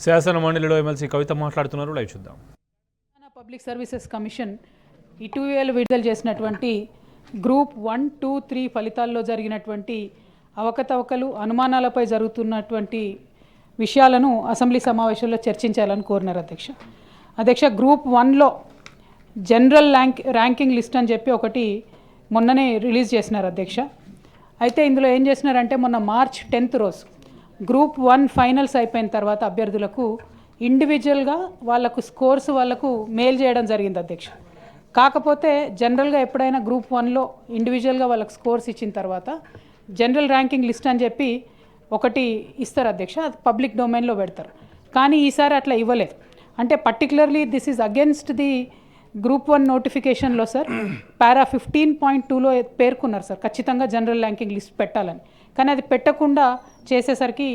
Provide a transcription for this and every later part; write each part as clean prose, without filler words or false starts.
శాసన మండలిలో ఎమ్మెల్సీ కవిత మాట్లాడుతున్నారు. లైవ్ చూద్దాం. పబ్లిక్ సర్వీసెస్ కమిషన్ ఇటీవల విడుదల చేసినటువంటి గ్రూప్ 1, 2, 3 ఫలితాల్లో జరిగినటువంటి అవకతవకలు, అనుమానాలపై జరుగుతున్నటువంటి విషయాలను అసెంబ్లీ సమావేశంలో చర్చించాలని కోరినారు అధ్యక్ష. గ్రూప్ 1లో జనరల్ ర్యాంకింగ్ లిస్ట్ అని చెప్పి ఒకటి మొన్ననే రిలీజ్ చేసినారు అధ్యక్ష. అయితే ఇందులో ఏం చేసినారంటే మొన్న March 10th రోజు గ్రూప్ 1 ఫైనల్స్ అయిపోయిన తర్వాత అభ్యర్థులకు ఇండివిజువల్గా వాళ్ళకు స్కోర్స్ వాళ్ళకు మెయిల్ చేయడం జరిగింది అధ్యక్ష. కాకపోతే జనరల్గా ఎప్పుడైనా గ్రూప్ 1లో ఇండివిజువల్గా వాళ్ళకు స్కోర్స్ ఇచ్చిన తర్వాత జనరల్ ర్యాంకింగ్ లిస్ట్ అని చెప్పి ఒకటి ఇస్తారు అధ్యక్ష, అది పబ్లిక్ డొమైన్లో పెడతారు. కానీ ఈసారి అట్లా ఇవ్వలేదు. అంటే particularly this is against the group 1 నోటిఫికేషన్లో సార్ పారా 15.2లో పేర్కొన్నారు సార్ ఖచ్చితంగా జనరల్ ర్యాంకింగ్ లిస్ట్ పెట్టాలని. కానీ అది పెట్టకుండా చేసేసరికి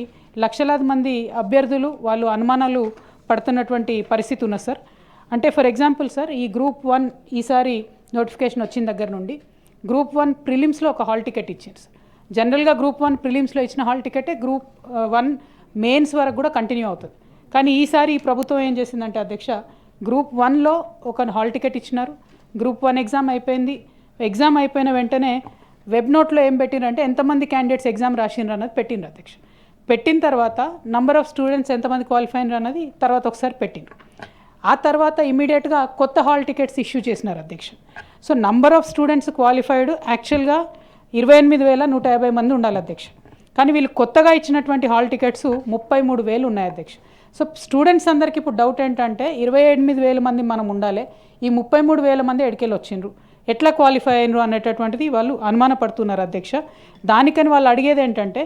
లక్షలాది మంది అభ్యర్థులు వాళ్ళు అనుమానాలు పడుతున్నటువంటి పరిస్థితి ఉన్నది సార్. అంటే ఫర్ ఎగ్జాంపుల్ సార్, ఈ గ్రూప్ 1 ఈసారి నోటిఫికేషన్ వచ్చిన దగ్గర నుండి గ్రూప్ 1 ప్రిలిమ్స్లో ఒక హాల్ టికెట్ ఇచ్చారు సార్. జనరల్గా గ్రూప్ 1 ప్రిలిమ్స్లో ఇచ్చిన హాల్ టికెటే గ్రూప్ 1 మెయిన్స్ వరకు కూడా కంటిన్యూ అవుతుంది. కానీ ఈసారి ఈ ప్రభుత్వం ఏం చేసిందంటే అధ్యక్ష, గ్రూప్ 1లో ఒక హాల్ టికెట్ ఇచ్చినారు. గ్రూప్ 1 ఎగ్జామ్ అయిపోయింది. ఎగ్జామ్ అయిపోయిన వెంటనే వెబ్ నోట్లో ఏం పెట్టినారంటే ఎంతమంది క్యాండిడేట్స్ ఎగ్జామ్ రాసినారు అన్నది పెట్టినారు అధ్యక్ష. పెట్టిన తర్వాత నంబర్ ఆఫ్ స్టూడెంట్స్ ఎంతమంది క్వాలిఫై అయినారు అన్నది తర్వాత ఒకసారి పెట్టినారు. ఆ తర్వాత ఇమీడియట్గా కొత్త హాల్ టికెట్స్ ఇష్యూ చేసినారు అధ్యక్ష. So number of students qualified యాక్చువల్గా 28,150 మంది ఉండాలి అధ్యక్ష. కానీ వీళ్ళు కొత్తగా ఇచ్చినటువంటి హాల్ టికెట్స్ 33,000 ఉన్నాయి అధ్యక్ష. సో స్టూడెంట్స్ అందరికీ ఇప్పుడు డౌట్ ఏంటంటే 28,000 మంది మనం ఉండాలి, ఈ 33,000 మంది ఎడికెళ్ళి వచ్చిండ్రు, ఎట్లా క్వాలిఫై అయినరు అనేటటువంటిది వాళ్ళు అనుమానపడుతున్నారు అధ్యక్ష. దానికని వాళ్ళు అడిగేది ఏంటంటే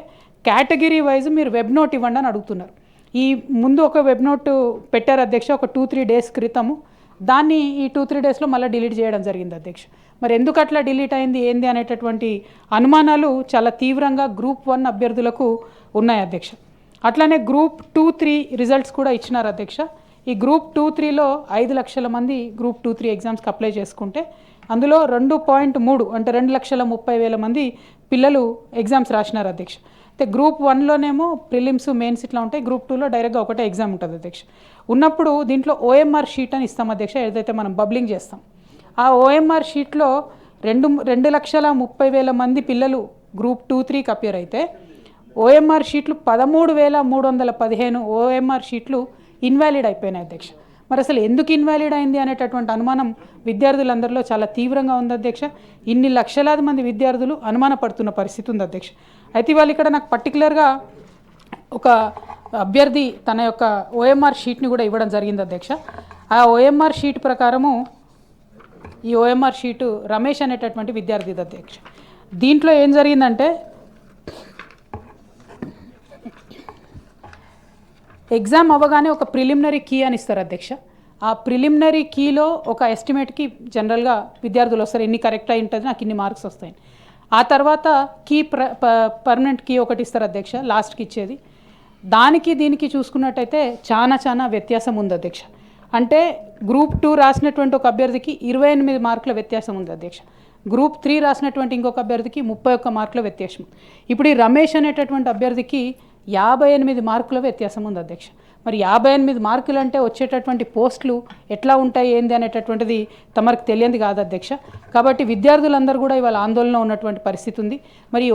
కేటగిరీ వైజ్ మీరు వెబ్ నోట్ ఇవ్వండి అని అడుగుతున్నారు. ఈ ముందు ఒక వెబ్ నోట్ పెట్టారు అధ్యక్ష ఒక 2-3 డేస్ క్రితము. దాన్ని ఈ 2-3 డేస్లో మళ్ళీ డిలీట్ చేయడం జరిగింది అధ్యక్ష. మరి ఎందుకు అట్లా డిలీట్ అయింది ఏంది అనేటటువంటి అనుమానాలు చాలా తీవ్రంగా గ్రూప్ 1 అభ్యర్థులకు ఉన్నాయి అధ్యక్ష. అట్లానే గ్రూప్ 2-3 రిజల్ట్స్ కూడా ఇచ్చినారు అధ్యక్ష. ఈ గ్రూప్ 2-3లో 5 లక్షల మంది గ్రూప్ 2-3 ఎగ్జామ్స్కి అప్లై చేసుకుంటే అందులో 2.3 అంటే 2,30,000 మంది పిల్లలు ఎగ్జామ్స్ రాసినారు అధ్యక్ష. అయితే గ్రూప్ 1లోనేమో ప్రిలిమ్స్ మెయిన్స్ ఇట్లా ఉంటాయి, గ్రూప్ 2లో డైరెక్ట్గా ఒకటే ఎగ్జామ్ ఉంటుంది అధ్యక్ష. ఉన్నప్పుడు దీంట్లో OMR షీట్ అని ఇస్తాం అధ్యక్ష, ఏదైతే మనం బబ్లింగ్ చేస్తాం. ఆ OMR షీట్లో 2,30,000 మంది పిల్లలు గ్రూప్ 2-3కి అపియర్ అయితే OMR షీట్లు 13,315 OMR షీట్లు ఇన్వాలిడ్ అయిపోయినాయి అధ్యక్ష. మరి అసలు ఎందుకు ఇన్వాలిడ్ అయింది అనేటటువంటి అనుమానం విద్యార్థులందరిలో చాలా తీవ్రంగా ఉంది అధ్యక్ష. ఇన్ని లక్షలాది మంది విద్యార్థులు అనుమానపడుతున్న పరిస్థితి ఉంది అధ్యక్ష. అయితే వాళ్ళు ఇక్కడ నాకు పర్టికులర్గా ఒక అభ్యర్థి తన యొక్క OMR షీట్ని కూడా ఇవ్వడం జరిగింది అధ్యక్ష. ఆ OMR షీట్ ప్రకారము ఈ OMR షీటు రమేష్ అనేటటువంటి విద్యార్థి అధ్యక్ష. దీంట్లో ఏం జరిగిందంటే ఎగ్జామ్ అవ్వగానే ఒక ప్రిలిమినరీ కీ అని ఇస్తారు అధ్యక్ష. ఆ ప్రిలిమినరీ కీలో ఒక ఎస్టిమేట్కి జనరల్గా విద్యార్థులు వస్తారు, ఎన్ని కరెక్ట్ అయి ఉంటుంది నాకు ఇన్ని మార్క్స్ వస్తాయి. ఆ తర్వాత కీ పర్మనెంట్ కీ ఒకటి ఇస్తారు అధ్యక్ష, లాస్ట్కి ఇచ్చేది. దానికి దీనికి చూసుకున్నట్టయితే చాలా వ్యత్యాసం ఉంది అధ్యక్ష. అంటే గ్రూప్ 2 రాసినటువంటి ఒక అభ్యర్థికి 28 మార్కుల వ్యత్యాసం ఉంది అధ్యక్ష. గ్రూప్ 3 రాసినటువంటి ఇంకొక అభ్యర్థికి 31 మార్కుల వ్యత్యాసం. ఇప్పుడు ఈ రమేష్ అనేటటువంటి అభ్యర్థికి 58 మార్కుల వ్యత్యాసం ఉంది అధ్యక్ష. మరి 58 మార్కులు అంటే వచ్చేటటువంటి పోస్టులు ఎట్లా ఉంటాయి ఏంది అనేటటువంటిది తమకు తెలియంది కాదు అధ్యక్ష. కాబట్టి విద్యార్థులందరూ కూడా ఇవాళ ఆందోళనలో ఉన్నటువంటి పరిస్థితి ఉంది. మరి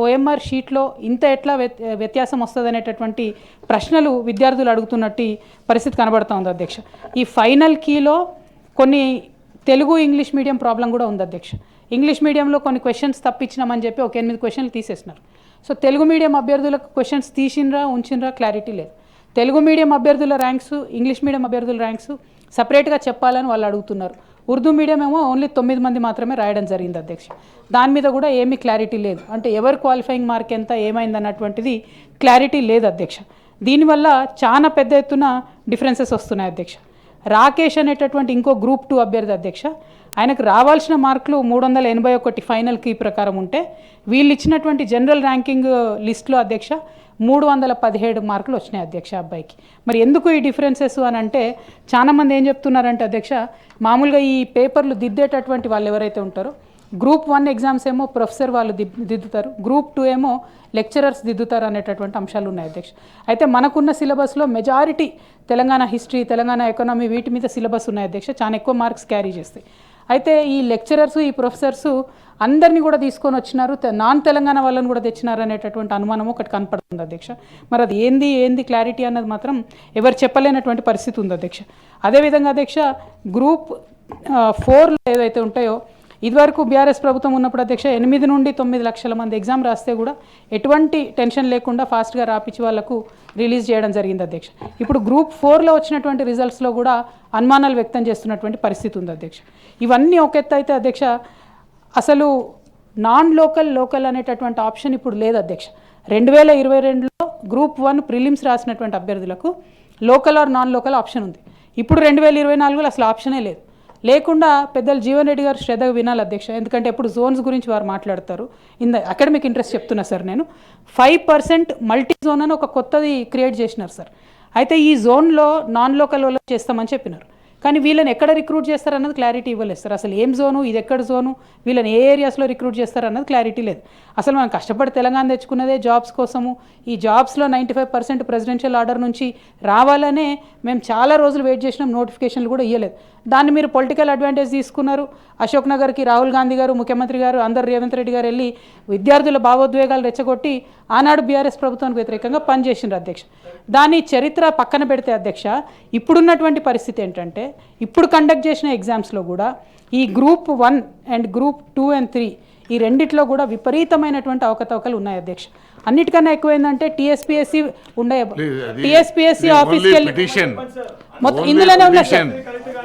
OMR షీట్లో ఇంత ఎట్లా వ్యత్యాసం వస్తుంది అనేటటువంటి ప్రశ్నలు విద్యార్థులు అడుగుతున్నట్టు పరిస్థితి కనబడుతూ ఉంది అధ్యక్ష. ఈ ఫైనల్ కీలో కొన్ని తెలుగు ఇంగ్లీష్ మీడియం ప్రాబ్లం కూడా ఉంది అధ్యక్ష. ఇంగ్లీష్ మీడియంలో కొన్ని క్వశ్చన్స్ తప్పించినామని చెప్పి ఒక 8 క్వశ్చన్లు తీసేసినారు. సో తెలుగు మీడియం అభ్యర్థులకు క్వశ్చన్స్ తీసినరా ఉంచినరా క్లారిటీ లేదు. తెలుగు మీడియం అభ్యర్థుల ర్యాంక్స్, ఇంగ్లీష్ మీడియం అభ్యర్థుల ర్యాంక్స్ సపరేట్గా చెప్పాలని వాళ్ళు అడుగుతున్నారు. ఉర్దూ మీడియం ఏమో ఓన్లీ 9 మంది మాత్రమే రాయడం జరిగింది అధ్యక్ష. దాని మీద కూడా ఏమీ క్లారిటీ లేదు. అంటే ఎవరు క్వాలిఫైయింగ్ మార్క్ ఎంత ఏమైంది అన్నటువంటిది క్లారిటీ లేదు అధ్యక్ష. దీనివల్ల చాలా పెద్ద ఎత్తున డిఫరెన్సెస్ వస్తున్నాయి అధ్యక్ష. రాకేష్ అనేటటువంటి ఇంకో గ్రూప్ 2 అభ్యర్థి అధ్యక్ష, ఆయనకు రావాల్సిన మార్కులు 381 ఫైనల్ కీ ప్రకారం ఉంటే వీళ్ళు ఇచ్చినటువంటి జనరల్ ర్యాంకింగ్ లిస్ట్లో అధ్యక్ష 317 మార్కులు వచ్చినాయి అధ్యక్ష అబ్బాయికి. మరి ఎందుకు ఈ డిఫరెన్సెస్ అని అంటే చాలామంది ఏం చెప్తున్నారంటే అధ్యక్ష, మామూలుగా ఈ పేపర్లు దిద్దేటటువంటి వాళ్ళు ఎవరైతే ఉంటారో గ్రూప్ 1 ఎగ్జామ్స్ ఏమో ప్రొఫెసర్ వాళ్ళు దిద్దుతారు, గ్రూప్ 2 ఏమో లెక్చరర్స్ దిద్దుతారు అనేటటువంటి అంశాలు ఉన్నాయి అధ్యక్ష. అయితే మనకున్న సిలబస్లో majority Telangana history, Telangana economy వీటి మీద సిలబస్ ఉన్నాయి అధ్యక్ష, చాలా ఎక్కువ మార్క్స్ క్యారీ చేస్తాయి. అయితే ఈ లెక్చరర్స్, ఈ ప్రొఫెసర్స్ అందరినీ కూడా తీసుకొని వచ్చినారు, నాన్ తెలంగాణ వాళ్ళని కూడా తెచ్చినారు అనేటటువంటి అనుమానం ఒకటి కనపడుతుంది అధ్యక్ష. మరి అది ఏంది క్లారిటీ అన్నది మాత్రం ఎవరు చెప్పలేనటువంటి పరిస్థితి ఉంది అధ్యక్ష. అదేవిధంగా అధ్యక్ష గ్రూప్ 4లో ఏదైతే ఉంటాయో ఇదివరకు బీఆర్ఎస్ ప్రభుత్వం ఉన్నప్పుడు అధ్యక్ష 8 నుండి 9 లక్షల మంది ఎగ్జామ్ రాస్తే కూడా ఎటువంటి టెన్షన్ లేకుండా ఫాస్ట్గా రాపించి వాళ్ళకు రిలీజ్ చేయడం జరిగింది అధ్యక్ష. ఇప్పుడు గ్రూప్ 4లో వచ్చినటువంటి రిజల్ట్స్లో కూడా అనుమానాలు వ్యక్తం చేస్తున్నటువంటి పరిస్థితి ఉంది అధ్యక్ష. ఇవన్నీ ఒక ఎత్తు అయితే అధ్యక్ష, అసలు నాన్ లోకల్ అనేటటువంటి ఆప్షన్ ఇప్పుడు లేదు అధ్యక్ష. 2022లో గ్రూప్ 1 ప్రిలిమ్స్ రాసినటువంటి అభ్యర్థులకు local are non local option ఉంది. ఇప్పుడు 2024లో అసలు ఆప్షనే లేదు. లేకుండా పెద్దలు జీవన్ రెడ్డి గారు శ్రద్ధగా వినాలి అధ్యక్ష, ఎందుకంటే ఎప్పుడు జోన్స్ గురించి వారు మాట్లాడతారు. అకాడమిక్ ఇంట్రెస్ట్ చెప్తున్నా సార్ నేను. 5% మల్టీ జోన్ అని ఒక కొత్తది క్రియేట్ చేసినారు సార్. అయితే ఈ జోన్లో నాన్ లోకల్ వాళ్ళు చేస్తామని చెప్పినారు, కానీ వీళ్ళని ఎక్కడ రిక్రూట్ చేస్తారన్నది క్లారిటీ ఇవ్వలేదు సార్. అసలు ఏం జోను, ఇది ఎక్కడ జోను, వీళ్ళని ఏ ఏరియాస్లో రిక్రూట్ చేస్తారన్నది క్లారిటీ లేదు. అసలు మనం కష్టపడి తెలంగాణ తెచ్చుకున్నదే జాబ్స్ కోసము. ఈ జాబ్స్లో 95% ప్రెసిడెన్షియల్ ఆర్డర్ నుంచి రావాలనే మేము చాలా రోజులు వెయిట్ చేసినాం, నోటిఫికేషన్లు కూడా ఇవ్వలేదు. దాన్ని మీరు పొలిటికల్ అడ్వాంటేజ్ తీసుకున్నారు. అశోక్ నగర్కి రాహుల్ గాంధీ గారు, ముఖ్యమంత్రి గారు, అందరు రేవంత్ రెడ్డి గారు వెళ్ళి విద్యార్థుల భావోద్వేగాలు రెచ్చగొట్టి ఆనాడు బీఆర్ఎస్ ప్రభుత్వానికి వ్యతిరేకంగా పనిచేసిండ్రు అధ్యక్ష. దాని చరిత్ర పక్కన పెడితే అధ్యక్ష, ఇప్పుడున్నటువంటి పరిస్థితి ఏంటంటే ఇప్పుడు కండక్ట్ చేసిన ఎగ్జామ్స్లో కూడా ఈ గ్రూప్ 1 అండ్ గ్రూప్ 2 and 3 ఈ రెండిట్లో కూడా విపరీతమైనటువంటి అవకతవకలు ఉన్నాయి అధ్యక్ష. అన్నిటికన్నా ఎక్కువైందంటే టీఎస్పీఎస్సీ ఉండే టీఎస్పీఎస్సీ ఆఫీస్కి వెళ్ళి మొత్తం ఇందులోనే ఉన్నా సార్.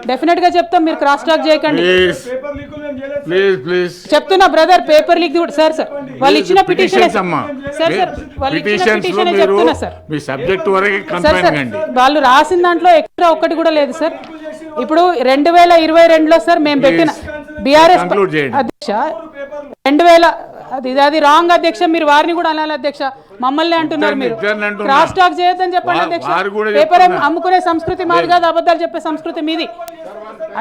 డెఫినెట్గా చెప్తాం, మీరు క్రాస్ టాక్ చేయకండి చెప్తున్నా బ్రదర్. పేపర్ లీక్ కూడా సార్ వాళ్ళు ఇచ్చిన పిటిషన్ చెప్తున్నా సార్. వాళ్ళు రాసిన దాంట్లో ఎక్స్ట్రా ఒక్కటి కూడా లేదు సార్. ఇప్పుడు 2022లో సార్ మేము పెట్టిన బీఆర్ఎస్ అధ్యక్ష 2000 అది రాంగ్ అధ్యక్ష. మీరు వారిని కూడా అనాలి అధ్యక్ష, మమ్మల్ని అంటున్నారు మీరు. క్రాస్ టాక్ చేయొద్దని చెప్పండి అధ్యక్ష. పేపర్ అమ్ముకునే సంస్కృతి మాది కాదు, అబద్ధాలు చెప్పే సంస్కృతి మీది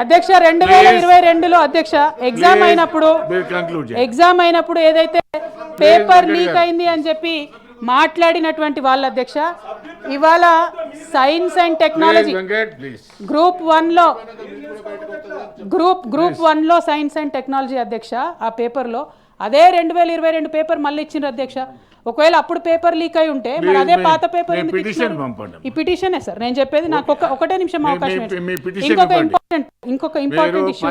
అధ్యక్ష. 2022లో అధ్యక్ష ఎగ్జామ్ అయినప్పుడు ఏదైతే పేపర్ లీక్ అయింది అని చెప్పి మాట్లాడినటువంటి వాళ్ళ అధ్యక్ష, ఇవాళ సైన్స్ అండ్ టెక్నాలజీ గ్రూప్ 1లో సైన్స్ అండ్ టెక్నాలజీ అధ్యక్ష, ఆ పేపర్లో అదే 2022 పేపర్ మళ్ళీ ఇచ్చిండ్రు అధ్యక్ష. ఒకవేళ అప్పుడు పేపర్ లీక్ అయి ఉంటే మరి అదే పాత పేపర్ ఈ పిటిషనే సార్ నేను చెప్పేది. నాకు ఒకటే నిమిషం అవకాశం. ఇంకొక ఇంపార్టెంట్ ఇష్యూ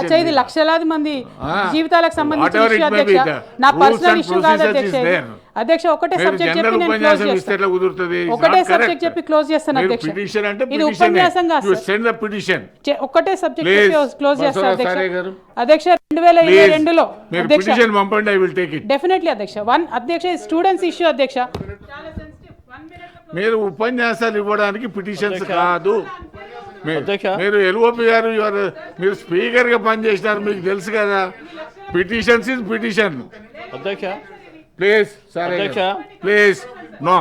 అచ్చా, ఇది లక్షలాది మంది జీవితాలకు సంబంధించిన ఇష్యూ అధ్యక్ష, నా పర్సనల్ ఇష్యూ కాదు అధ్యక్ష. అధ్యక్ష ఒకటే సబ్జెక్ట్ చెప్పి నేను క్లోజ్ చేస్తాను, ఒకటే సబ్జెక్ట్ చెప్పి క్లోజ్ చేస్తాను అధ్యక్ష. ఇది ఉపన్యాసం కాదు, ఒకటే సబ్జెక్ట్ చెప్పి క్లోజ్ చేస్తాను అధ్యక్ష. అధ్యక్ష 2022లో డెఫినెట్లీ అధ్యక్ష అధ్యక్ష స్టూడెంట్స్ ఇష్యూ అధ్యక్ష. మీరు ఉపన్యాసాలు ఇవ్వడానికి పిటిషన్స్ కాదు. మీరు ఎల్ఓపి గారు మీరు స్పీకర్ గా పనిచేసినారు, మీకు తెలుసు కదా. పిటిషన్స్ ఇస్ పిటిషన్ అధ్యక్ష. Please please no.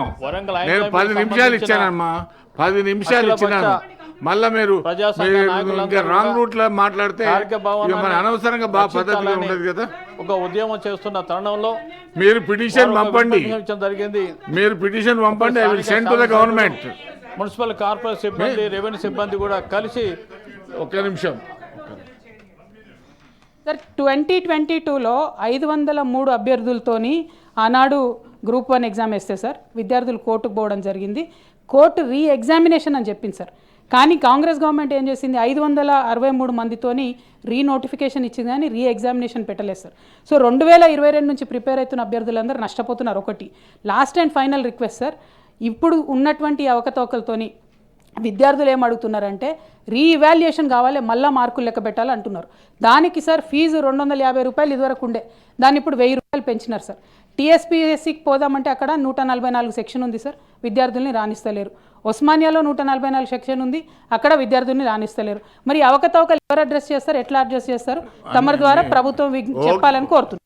నేను 10 నిమిషాలు ఇచ్చానమ్మా, 10 నిమిషాలు ఇచ్చినాను. మళ్ళా మీరు ఇంకా రాంగ్ రూట్ లో మాట్లాడితే మన అనవసరంగా బాగా పద్ధతిగా ఉండదు కదా. ఒక ఉద్యమం చేస్తున్న తరుణంలో మీరు పిటిషన్ పంపండి, మీరు పిటిషన్ పంపండి. I will send to the government. Municipal corporate సిబ్బంది, రెవెన్యూ సిబ్బంది కూడా కలిసి. ఒక్క నిమిషం సార్. 2022లో 503 అభ్యర్థులతోని ఆనాడు గ్రూప్ 1 ఎగ్జామ్ వేస్తే సార్ విద్యార్థులు కోర్టుకు పోవడం జరిగింది. కోర్టు రీ ఎగ్జామినేషన్ అని చెప్పింది సార్. కానీ కాంగ్రెస్ గవర్నమెంట్ ఏం చేసింది, 563 మందితోని రీ నోటిఫికేషన్ ఇచ్చింది కానీ రీ ఎగ్జామినేషన్ పెట్టలేదు సార్. సో 2022 నుంచి ప్రిపేర్ అవుతున్న అభ్యర్థులందరూ నష్టపోతున్నారు. ఒకటి last and final request sir, ఇప్పుడు ఉన్నటువంటి అవకతవకలతోని విద్యార్థులు ఏం అడుగుతున్నారంటే రీఇవాల్యుయేషన్ కావాలి, మళ్ళీ మార్కులు లెక్క పెట్టాలి అంటున్నారు. దానికి సార్ ఫీజు 250 రూపాయలు ఇదివరకు ఉండే, దాన్ని ఇప్పుడు 1000 రూపాయలు పెంచినారు సార్. టీఎస్పీఎస్సీకి పోదామంటే అక్కడ 144 సెక్షన్ ఉంది సార్, విద్యార్థుల్ని రాణిస్తలేరు. ఉస్మానియాలో 144 సెక్షన్ ఉంది, అక్కడ విద్యార్థుల్ని రాణిస్తలేరు. మరి అవకతవకలు ఎవరు అడ్రస్ చేస్తారు, ఎట్లా అడ్రస్ చేస్తారు, తమ ద్వారా ప్రభుత్వం చెప్పాలని కోరుతున్నారు.